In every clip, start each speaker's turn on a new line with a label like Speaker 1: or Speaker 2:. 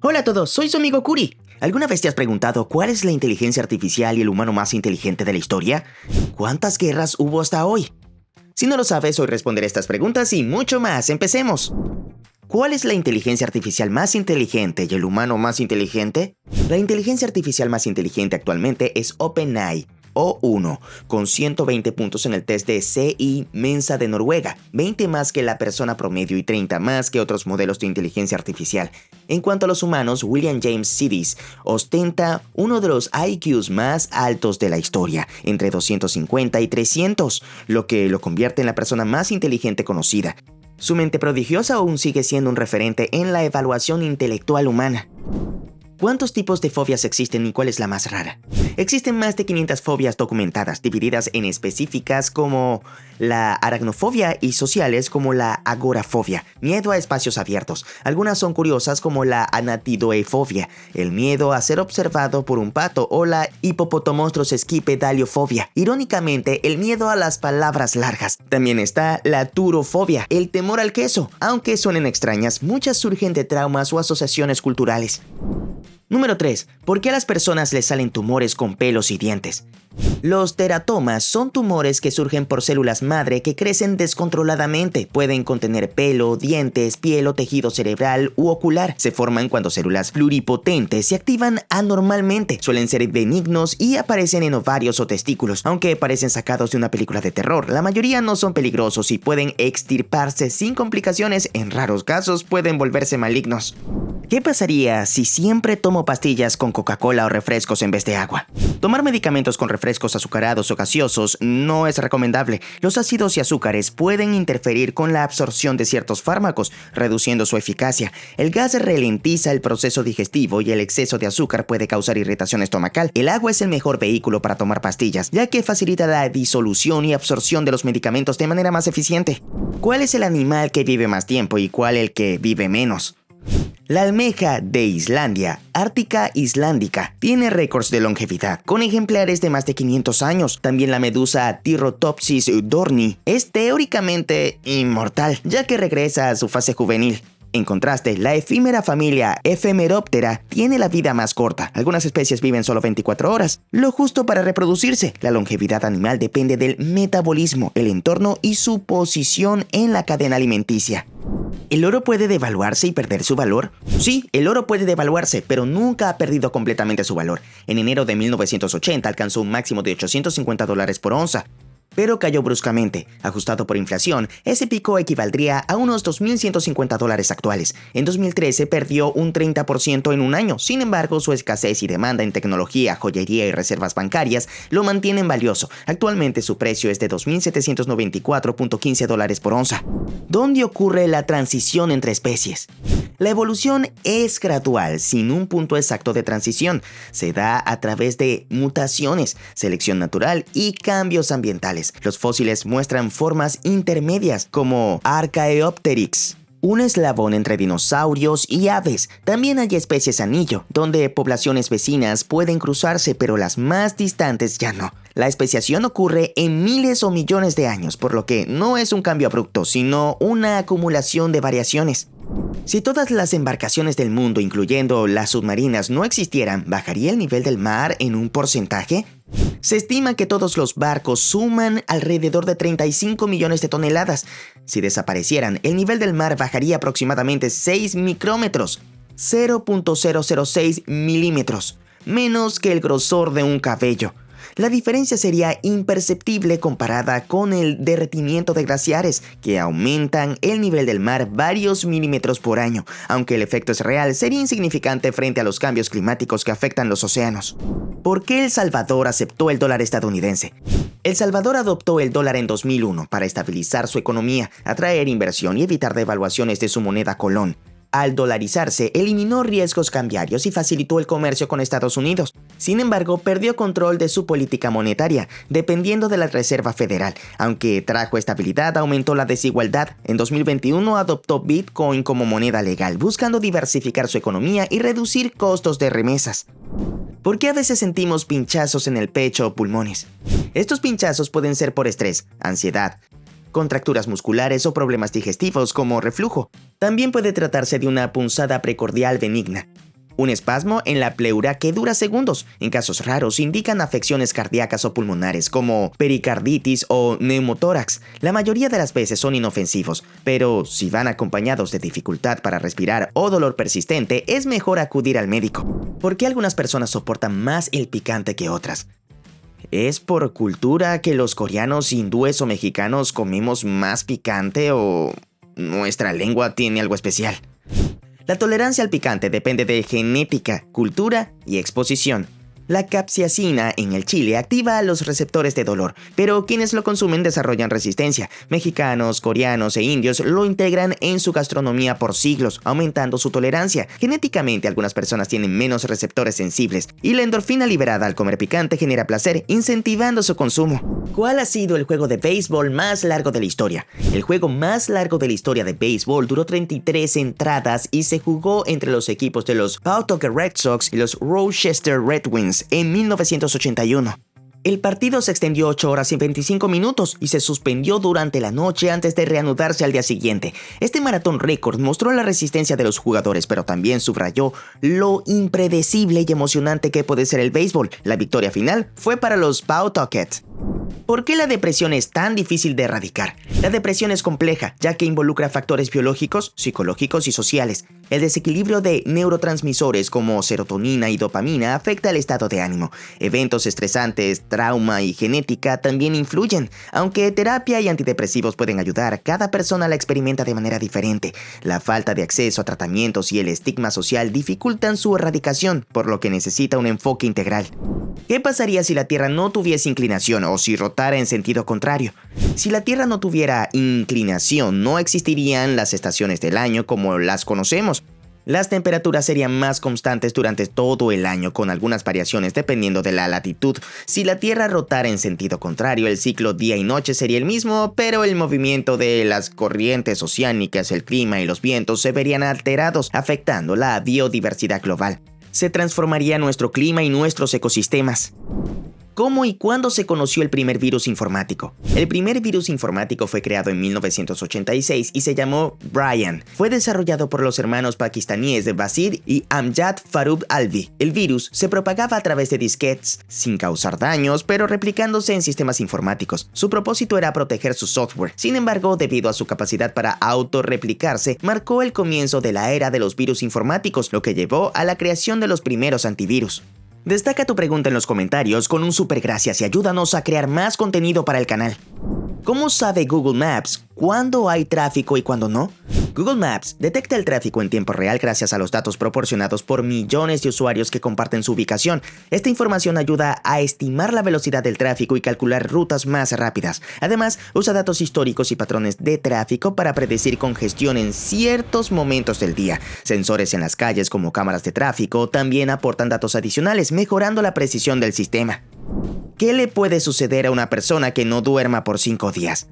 Speaker 1: Hola a todos, soy su amigo Curi. ¿Alguna vez te has preguntado cuál es la inteligencia artificial y el humano más inteligente de la historia? ¿Cuántas guerras hubo hasta hoy? Si no lo sabes, hoy responderé estas preguntas y mucho más. ¡Empecemos! ¿Cuál es la inteligencia artificial más inteligente y el humano más inteligente? La inteligencia artificial más inteligente actualmente es OpenAI, O1, con 120 puntos en el test de CI Mensa de Noruega, 20 más que la persona promedio y 30 más que otros modelos de inteligencia artificial. En cuanto a los humanos, William James Sidis ostenta uno de los IQs más altos de la historia, entre 250 y 300, lo que lo convierte en la persona más inteligente conocida. Su mente prodigiosa aún sigue siendo un referente en la evaluación intelectual humana. ¿Cuántos tipos de fobias existen y cuál es la más rara? Existen más de 500 fobias documentadas, divididas en específicas como la aracnofobia y sociales como la agorafobia, miedo a espacios abiertos. Algunas son curiosas como la anatidoefobia, el miedo a ser observado por un pato, o la hipopotomonstrosesquipedaliofobia. Irónicamente, el miedo a las palabras largas. También está la turofobia, el temor al queso. Aunque suenen extrañas, muchas surgen de traumas o asociaciones culturales. Número 3. ¿Por qué a las personas les salen tumores con pelos y dientes? Los teratomas son tumores que surgen por células madre que crecen descontroladamente. Pueden contener pelo, dientes, piel o tejido cerebral u ocular. Se forman cuando células pluripotentes se activan anormalmente. Suelen ser benignos y aparecen en ovarios o testículos. Aunque parecen sacados de una película de terror, la mayoría no son peligrosos y pueden extirparse sin complicaciones. En raros casos pueden volverse malignos. ¿Qué pasaría si siempre tomo pastillas con Coca-Cola o refrescos en vez de agua? Tomar medicamentos con refrescos azucarados o gaseosos no es recomendable. Los ácidos y azúcares pueden interferir con la absorción de ciertos fármacos, reduciendo su eficacia. El gas ralentiza el proceso digestivo y el exceso de azúcar puede causar irritación estomacal. El agua es el mejor vehículo para tomar pastillas, ya que facilita la disolución y absorción de los medicamentos de manera más eficiente. ¿Cuál es el animal que vive más tiempo y cuál el que vive menos? La almeja de Islandia, Ártica islandica, tiene récords de longevidad, con ejemplares de más de 500 años. También la medusa Tyrrhotopsis dorni es teóricamente inmortal, ya que regresa a su fase juvenil. En contraste, la efímera familia Ephemeroptera tiene la vida más corta. Algunas especies viven solo 24 horas, lo justo para reproducirse. La longevidad animal depende del metabolismo, el entorno y su posición en la cadena alimenticia. ¿El oro puede devaluarse y perder su valor? Sí, el oro puede devaluarse, pero nunca ha perdido completamente su valor. En enero de 1980 alcanzó un máximo de $850 por onza, pero cayó bruscamente. Ajustado por inflación, ese pico equivaldría a unos $2.150 actuales. En 2013 perdió un 30% en un año. Sin embargo, su escasez y demanda en tecnología, joyería y reservas bancarias lo mantienen valioso. Actualmente su precio es de $2.794.15 por onza. ¿Dónde ocurre la transición entre especies? La evolución es gradual, sin un punto exacto de transición. Se da a través de mutaciones, selección natural y cambios ambientales. Los fósiles muestran formas intermedias, como Archaeopteryx, un eslabón entre dinosaurios y aves. También hay especies anillo, donde poblaciones vecinas pueden cruzarse, pero las más distantes ya no. La especiación ocurre en miles o millones de años, por lo que no es un cambio abrupto, sino una acumulación de variaciones. Si todas las embarcaciones del mundo, incluyendo las submarinas, no existieran, ¿bajaría el nivel del mar en un porcentaje? Se estima que todos los barcos suman alrededor de 35 millones de toneladas. Si desaparecieran, el nivel del mar bajaría aproximadamente 6 micrómetros, 0.006 milímetros, menos que el grosor de un cabello. La diferencia sería imperceptible comparada con el derretimiento de glaciares, que aumentan el nivel del mar varios milímetros por año. Aunque el efecto es real, sería insignificante frente a los cambios climáticos que afectan los océanos. ¿Por qué El Salvador aceptó el dólar estadounidense? El Salvador adoptó el dólar en 2001 para estabilizar su economía, atraer inversión y evitar devaluaciones de su moneda colón. Al dolarizarse, eliminó riesgos cambiarios y facilitó el comercio con Estados Unidos. Sin embargo, perdió control de su política monetaria, dependiendo de la Reserva Federal. Aunque trajo estabilidad, aumentó la desigualdad. En 2021 adoptó Bitcoin como moneda legal, buscando diversificar su economía y reducir costos de remesas. ¿Por qué a veces sentimos pinchazos en el pecho o pulmones? Estos pinchazos pueden ser por estrés, ansiedad, contracturas musculares o problemas digestivos como reflujo. También puede tratarse de una punzada precordial benigna. un espasmo en la pleura que dura segundos. En casos raros indican afecciones cardíacas o pulmonares como pericarditis o neumotórax. La mayoría de las veces son inofensivos, pero si van acompañados de dificultad para respirar o dolor persistente, es mejor acudir al médico. ¿Por qué algunas personas soportan más el picante que otras? ¿Es por cultura que los coreanos, hindúes o mexicanos comemos más picante o nuestra lengua tiene algo especial? La tolerancia al picante depende de genética, cultura y exposición. La capsaicina en el chile activa a los receptores de dolor, pero quienes lo consumen desarrollan resistencia. Mexicanos, coreanos e indios lo integran en su gastronomía por siglos, aumentando su tolerancia. Genéticamente, algunas personas tienen menos receptores sensibles, y la endorfina liberada al comer picante genera placer, incentivando su consumo. ¿Cuál ha sido el juego de béisbol más largo de la historia? El juego más largo de la historia de béisbol duró 33 entradas y se jugó entre los equipos de los Pawtucket Red Sox y los Rochester Red Wings en 1981. El partido se extendió 8 horas y 25 minutos y se suspendió durante la noche antes de reanudarse al día siguiente. Este maratón récord mostró la resistencia de los jugadores, pero también subrayó lo impredecible y emocionante que puede ser el béisbol. La victoria final fue para los Pawtucket. ¿Por qué la depresión es tan difícil de erradicar? La depresión es compleja, ya que involucra factores biológicos, psicológicos y sociales. El desequilibrio de neurotransmisores como serotonina y dopamina afecta el estado de ánimo. Eventos estresantes, trauma y genética también influyen. Aunque terapia y antidepresivos pueden ayudar, cada persona la experimenta de manera diferente. La falta de acceso a tratamientos y el estigma social dificultan su erradicación, por lo que necesita un enfoque integral. ¿Qué pasaría si la Tierra no tuviese inclinación o si rotara en sentido contrario? Si la Tierra no tuviera inclinación, no existirían las estaciones del año como las conocemos. Las temperaturas serían más constantes durante todo el año, con algunas variaciones dependiendo de la latitud. Si la Tierra rotara en sentido contrario, el ciclo día y noche sería el mismo, pero el movimiento de las corrientes oceánicas, el clima y los vientos se verían alterados, afectando la biodiversidad global. Se transformaría nuestro clima y nuestros ecosistemas. ¿Cómo y cuándo se conoció el primer virus informático? El primer virus informático fue creado en 1986 y se llamó Brian. Fue desarrollado por los hermanos pakistaníes de Basit y Amjad Farooq Alvi. El virus se propagaba a través de disquetes, sin causar daños, pero replicándose en sistemas informáticos. Su propósito era proteger su software. Sin embargo, debido a su capacidad para autorreplicarse, marcó el comienzo de la era de los virus informáticos, lo que llevó a la creación de los primeros antivirus. Destaca tu pregunta en los comentarios con un super gracias y ayúdanos a crear más contenido para el canal. ¿Cómo sabe Google Maps cuándo hay tráfico y cuándo no? Google Maps detecta el tráfico en tiempo real gracias a los datos proporcionados por millones de usuarios que comparten su ubicación. Esta información ayuda a estimar la velocidad del tráfico y calcular rutas más rápidas. Además, usa datos históricos y patrones de tráfico para predecir congestión en ciertos momentos del día. Sensores en las calles como cámaras de tráfico también aportan datos adicionales, mejorando la precisión del sistema. ¿Qué le puede suceder a una persona que no duerma por 5 días?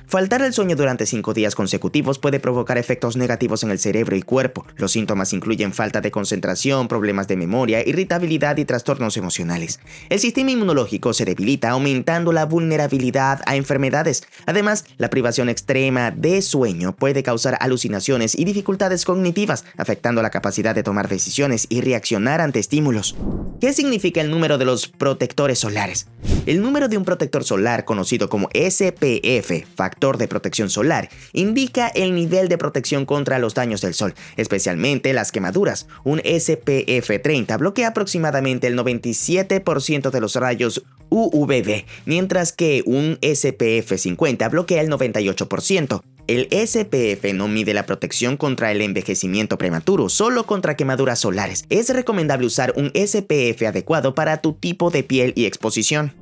Speaker 1: Faltar el sueño durante 5 días consecutivos puede provocar efectos negativos en el cerebro y cuerpo. Los síntomas incluyen falta de concentración, problemas de memoria, irritabilidad y trastornos emocionales. El sistema inmunológico se debilita, aumentando la vulnerabilidad a enfermedades. Además, la privación extrema de sueño puede causar alucinaciones y dificultades cognitivas, afectando la capacidad de tomar decisiones y reaccionar ante estímulos. ¿Qué significa el número de los protectores solares? El número de un protector solar, conocido como SPF, factor de protección solar, indica el nivel de protección contra los daños del sol, especialmente las quemaduras. Un SPF 30 bloquea aproximadamente el 97% de los rayos UVB, mientras que un SPF 50 bloquea el 98%. El SPF no mide la protección contra el envejecimiento prematuro, solo contra quemaduras solares. Es recomendable usar un SPF adecuado para tu tipo de piel y exposición.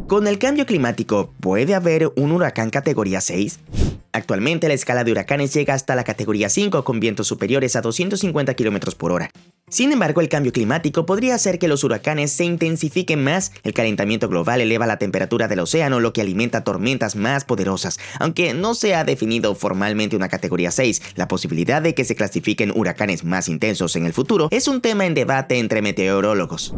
Speaker 1: ¿Con el cambio climático puede haber un huracán categoría 6? Actualmente la escala de huracanes llega hasta la categoría 5 con vientos superiores a 250 km por hora. Sin embargo, el cambio climático podría hacer que los huracanes se intensifiquen más. El calentamiento global eleva la temperatura del océano, lo que alimenta tormentas más poderosas. Aunque no se ha definido formalmente una categoría 6, la posibilidad de que se clasifiquen huracanes más intensos en el futuro es un tema en debate entre meteorólogos.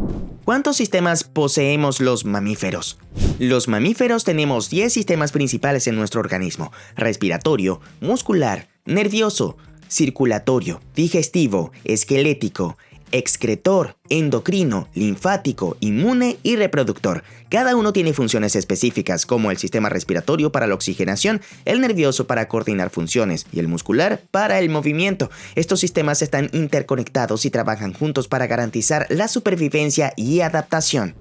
Speaker 1: ¿Cuántos sistemas poseemos los mamíferos? Los mamíferos tenemos 10 sistemas principales en nuestro organismo: respiratorio, muscular, nervioso, circulatorio, digestivo, esquelético, excretor, endocrino, linfático, inmune y reproductor. Cada uno tiene funciones específicas, como el sistema respiratorio para la oxigenación, el nervioso para coordinar funciones y el muscular para el movimiento. Estos sistemas están interconectados y trabajan juntos para garantizar la supervivencia y adaptación.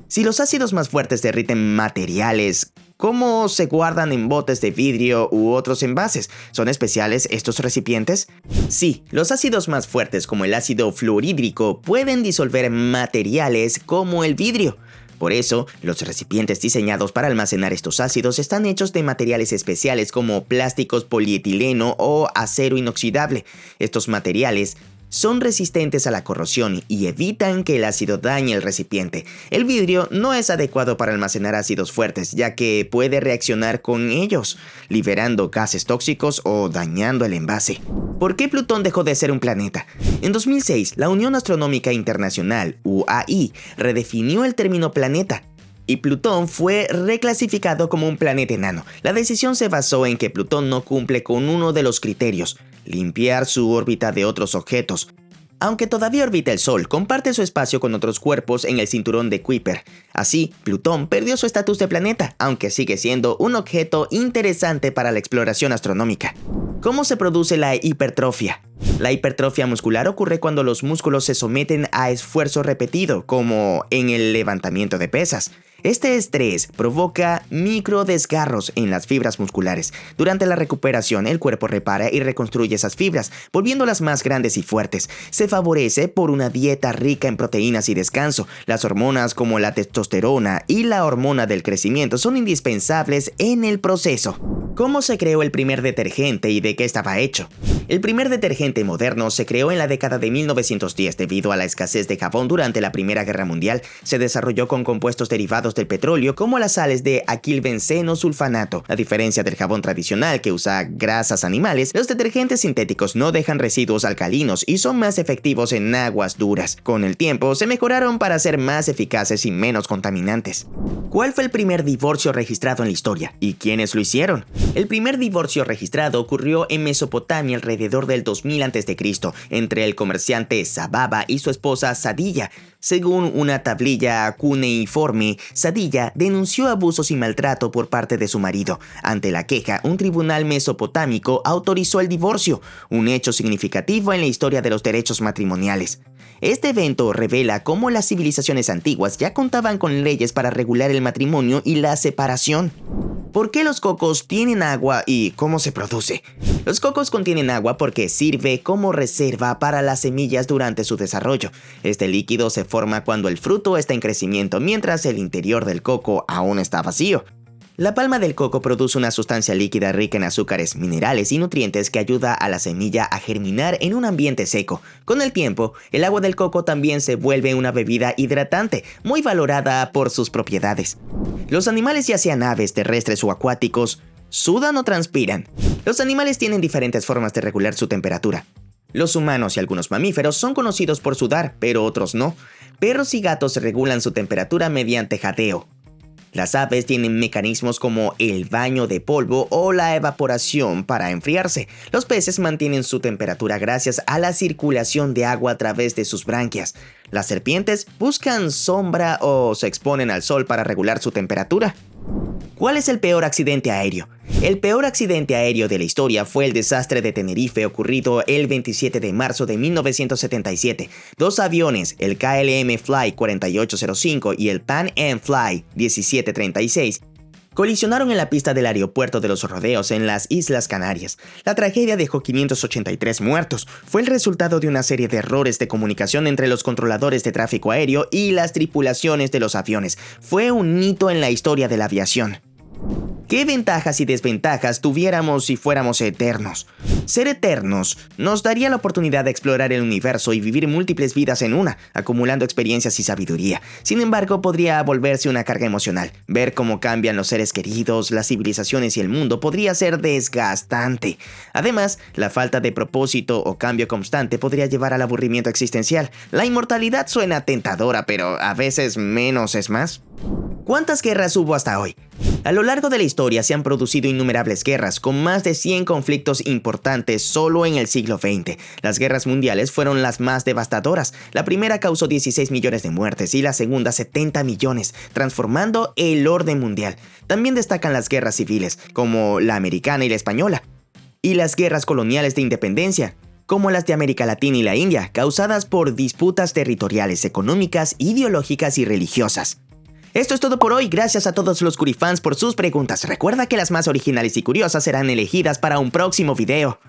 Speaker 1: Si los ácidos más fuertes derriten materiales, ¿cómo se guardan en botes de vidrio u otros envases? ¿Son especiales estos recipientes? Sí, los ácidos más fuertes como el ácido fluorhídrico pueden disolver materiales como el vidrio. Por eso, los recipientes diseñados para almacenar estos ácidos están hechos de materiales especiales como plásticos polietileno o acero inoxidable. Estos materiales son resistentes a la corrosión y evitan que el ácido dañe el recipiente. El vidrio no es adecuado para almacenar ácidos fuertes, ya que puede reaccionar con ellos, liberando gases tóxicos o dañando el envase. ¿Por qué Plutón dejó de ser un planeta? En 2006, la Unión Astronómica Internacional, UAI, redefinió el término planeta, y Plutón fue reclasificado como un planeta enano. La decisión se basó en que Plutón no cumple con uno de los criterios: limpiar su órbita de otros objetos. Aunque todavía orbita el Sol, comparte su espacio con otros cuerpos en el cinturón de Kuiper. Así, Plutón perdió su estatus de planeta, aunque sigue siendo un objeto interesante para la exploración astronómica. ¿Cómo se produce la hipertrofia? La hipertrofia muscular ocurre cuando los músculos se someten a esfuerzo repetido, como en el levantamiento de pesas. Este estrés provoca microdesgarros en las fibras musculares. Durante la recuperación, el cuerpo repara y reconstruye esas fibras, volviéndolas más grandes y fuertes. Se favorece por una dieta rica en proteínas y descanso. Las hormonas como la testosterona y la hormona del crecimiento son indispensables en el proceso. ¿Cómo se creó el primer detergente y de qué estaba hecho? El primer detergente moderno se creó en la década de 1910 debido a la escasez de jabón durante la Primera Guerra Mundial. Se desarrolló con compuestos derivados del petróleo como las sales de aquilbenceno sulfanato. A diferencia del jabón tradicional que usa grasas animales, los detergentes sintéticos no dejan residuos alcalinos y son más efectivos en aguas duras. Con el tiempo se mejoraron para ser más eficaces y menos contaminantes. ¿Cuál fue el primer divorcio registrado en la historia? ¿Y quiénes lo hicieron? El primer divorcio registrado ocurrió en Mesopotamia alrededor del 2000 a.C. entre el comerciante Sababa y su esposa Sadilla. Según una tablilla cuneiforme, Sadilla denunció abusos y maltrato por parte de su marido. Ante la queja, un tribunal mesopotámico autorizó el divorcio, un hecho significativo en la historia de los derechos matrimoniales. Este evento revela cómo las civilizaciones antiguas ya contaban con leyes para regular el matrimonio y la separación. ¿Por qué los cocos tienen agua y cómo se produce? Los cocos contienen agua porque sirve como reserva para las semillas durante su desarrollo. Este líquido se forma cuando el fruto está en crecimiento, mientras el interior del coco aún está vacío. La palma del coco produce una sustancia líquida rica en azúcares, minerales y nutrientes que ayuda a la semilla a germinar en un ambiente seco. Con el tiempo, el agua del coco también se vuelve una bebida hidratante, muy valorada por sus propiedades. Los animales, ya sean aves, terrestres o acuáticos, ¿sudan o transpiran? Los animales tienen diferentes formas de regular su temperatura. Los humanos y algunos mamíferos son conocidos por sudar, pero otros no. Perros y gatos regulan su temperatura mediante jadeo. Las aves tienen mecanismos como el baño de polvo o la evaporación para enfriarse. Los peces mantienen su temperatura gracias a la circulación de agua a través de sus branquias. Las serpientes buscan sombra o se exponen al sol para regular su temperatura. ¿Cuál es el peor accidente aéreo? El peor accidente aéreo de la historia fue el desastre de Tenerife ocurrido el 27 de marzo de 1977. Dos aviones, el KLM Fly 4805 y el Pan Am Fly 1736, colisionaron en la pista del aeropuerto de Los Rodeos en las Islas Canarias. La tragedia dejó 583 muertos. Fue el resultado de una serie de errores de comunicación entre los controladores de tráfico aéreo y las tripulaciones de los aviones. Fue un hito en la historia de la aviación. ¿Qué ventajas y desventajas tuviéramos si fuéramos eternos? Ser eternos nos daría la oportunidad de explorar el universo y vivir múltiples vidas en una, acumulando experiencias y sabiduría. Sin embargo, podría volverse una carga emocional. Ver cómo cambian los seres queridos, las civilizaciones y el mundo podría ser desgastante. Además, la falta de propósito o cambio constante podría llevar al aburrimiento existencial. La inmortalidad suena tentadora, pero a veces menos es más. ¿Cuántas guerras hubo hasta hoy? A lo largo de la historia se han producido innumerables guerras, con más de 100 conflictos importantes solo en el siglo XX. Las guerras mundiales fueron las más devastadoras. La primera causó 16 millones de muertes y la segunda 70 millones, transformando el orden mundial. También destacan las guerras civiles, como la americana y la española, y las guerras coloniales de independencia, como las de América Latina y la India, causadas por disputas territoriales, económicas, ideológicas y religiosas. Esto es todo por hoy, gracias a todos los Curifans por sus preguntas. Recuerda que las más originales y curiosas serán elegidas para un próximo video.